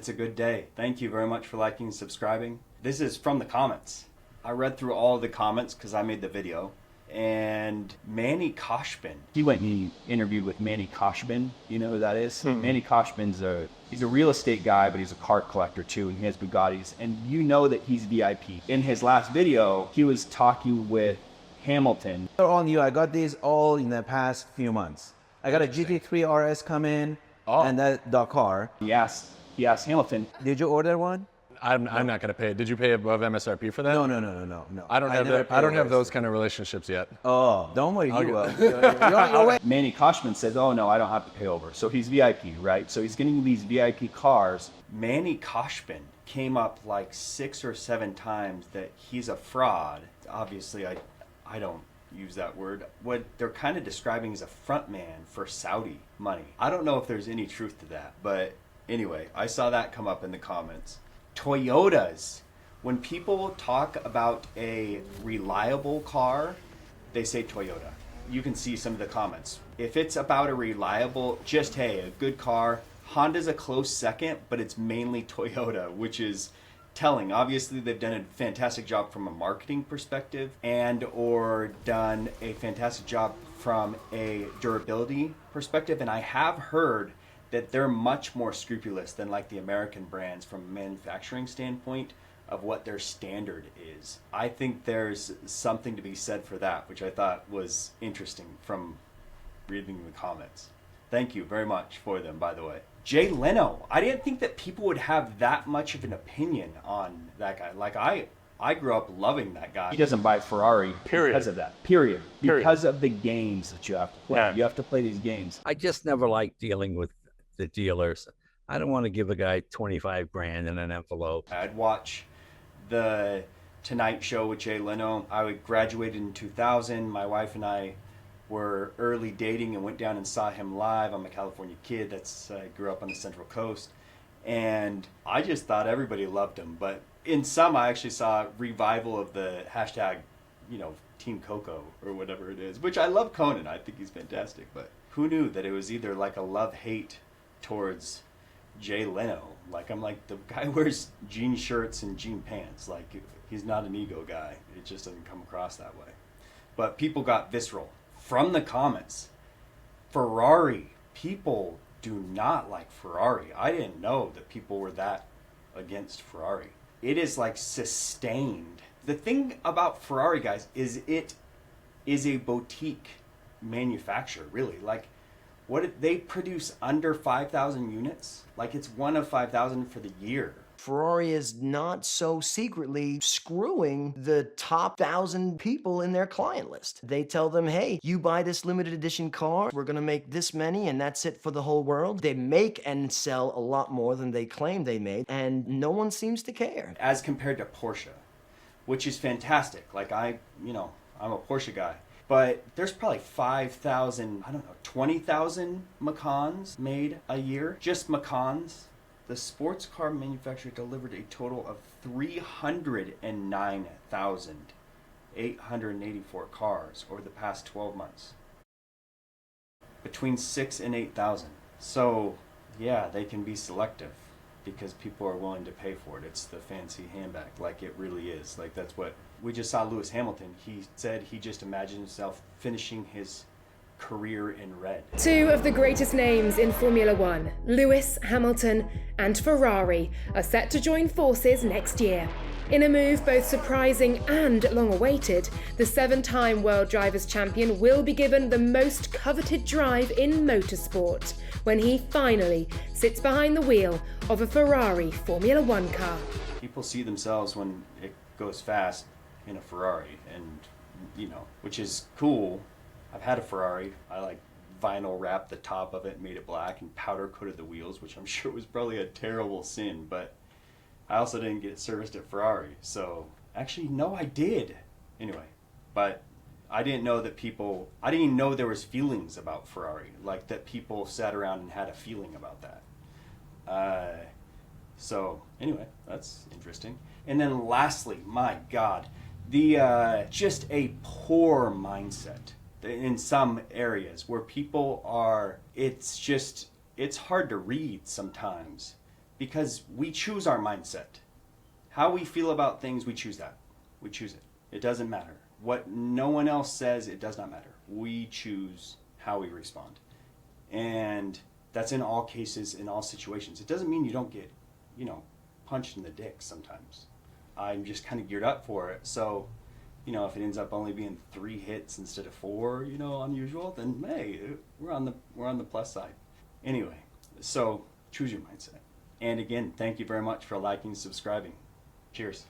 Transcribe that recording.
It's a good day. Thank you very much for liking and subscribing. This is from the comments. I read through all of the comments because I made the video. And Manny Kosman. He went and he interviewed with Manny Kosman. You know who that is? Manny Kosman's he's a real estate guy, but he's a cart collector too, and he has Bugattis. And you know that he's VIP. In his last video, he was talking with Hamilton. They're all new. I got these all in the past few months. I got a GT3 RS come in, and that Dakar. He asked Hamilton, Did you order one? I'm not going to pay. Did you pay above MSRP for that? No. I don't have those kind of relationships yet. Oh, don't worry, you will. You're Manny Kosman says, oh no, I don't have to pay over. So he's VIP, right? So he's getting these VIP cars. Manny Kosman came up like 6 or 7 times that he's a fraud. Obviously, I don't use that word. What they're kind of describing is a front man for Saudi money. I don't know if there's any truth to that, but anyway, I saw that come up in the comments. Toyotas. When people talk about a reliable car, they say Toyota. You can see some of the comments. If it's about a reliable, just hey, a good car, Honda's a close second, but it's mainly Toyota, which is telling. Obviously, they've done a fantastic job from a marketing perspective and or done a fantastic job from a durability perspective. And I have heard that they're much more scrupulous than like the American brands from a manufacturing standpoint of what their standard is. I think there's something to be said for that, which I thought was interesting from reading the comments. Thank you very much for them, by the way. Jay Leno. I didn't think that people would have that much of an opinion on that guy. Like I grew up loving that guy. He doesn't buy Ferrari because of that. Period. Because of the games that you have to play. Yeah. You have to play these games. I just never liked dealing with the dealers. I don't want to give a guy 25 grand in an envelope. I'd watch the Tonight Show with Jay Leno. I graduated in 2000. My wife and I were early dating and went down and saw him live. I'm a California kid. I grew up on the Central Coast. And I just thought everybody loved him. But in some, I actually saw a revival of the hashtag, Team Coco or whatever it is, which I love Conan. I think he's fantastic. But who knew that it was either like a love-hate towards Jay Leno? Like, I'm like, the guy wears jean shirts and jean pants. Like, he's not an ego guy. It just doesn't come across that way. But people got visceral from the comments. Ferrari. People do not like Ferrari. I didn't know that people were that against Ferrari. It is like sustained. The thing about Ferrari, guys, is it is a boutique manufacturer, really. Like, they produce under 5,000 units. Like, it's one of 5,000 for the year. Ferrari is not so secretly screwing the top 1,000 people in their client list. They tell them, hey, you buy this limited edition car, we're gonna make this many and that's it for the whole world. They make and sell a lot more than they claim they made, and no one seems to care. As compared to Porsche, which is fantastic. Like, I'm a Porsche guy. But there's probably 5,000, 20,000 Macans made a year. Just Macans. The sports car manufacturer delivered a total of 309,884 cars over the past 12 months. Between 6,000 and 8,000. So, yeah, they can be selective because people are willing to pay for it. It's the fancy handbag, like it really is. Like, that's what we just saw Lewis Hamilton. He said he just imagined himself finishing his career in red. Two of the greatest names in Formula One, Lewis Hamilton and Ferrari, are set to join forces next year. In a move both surprising and long-awaited, the 7-time World Drivers' Champion will be given the most coveted drive in motorsport when he finally sits behind the wheel of a Ferrari Formula One car. People see themselves when it goes fast in a Ferrari, and which is cool. I've had a Ferrari. I vinyl wrapped the top of it, made it black, and powder coated the wheels, which I'm sure was probably a terrible sin, but I also didn't get it serviced at Ferrari. So actually, no, I did. Anyway, but I didn't know that I didn't even know there was feelings about Ferrari, like that people sat around and had a feeling about that. So anyway, that's interesting. And then lastly, my God, just a poor mindset in some areas where people are, it's hard to read sometimes because we choose our mindset. How we feel about things, we choose that. We choose it. It doesn't matter. What no one else says, it does not matter. We choose how we respond. And that's in all cases, in all situations. It doesn't mean you don't get, punched in the dick sometimes. I'm just kind of geared up for it. So, if it ends up only being 3 hits instead of 4, unusual, then hey, we're on the plus side. Anyway, so choose your mindset. And again, thank you very much for liking and subscribing. Cheers.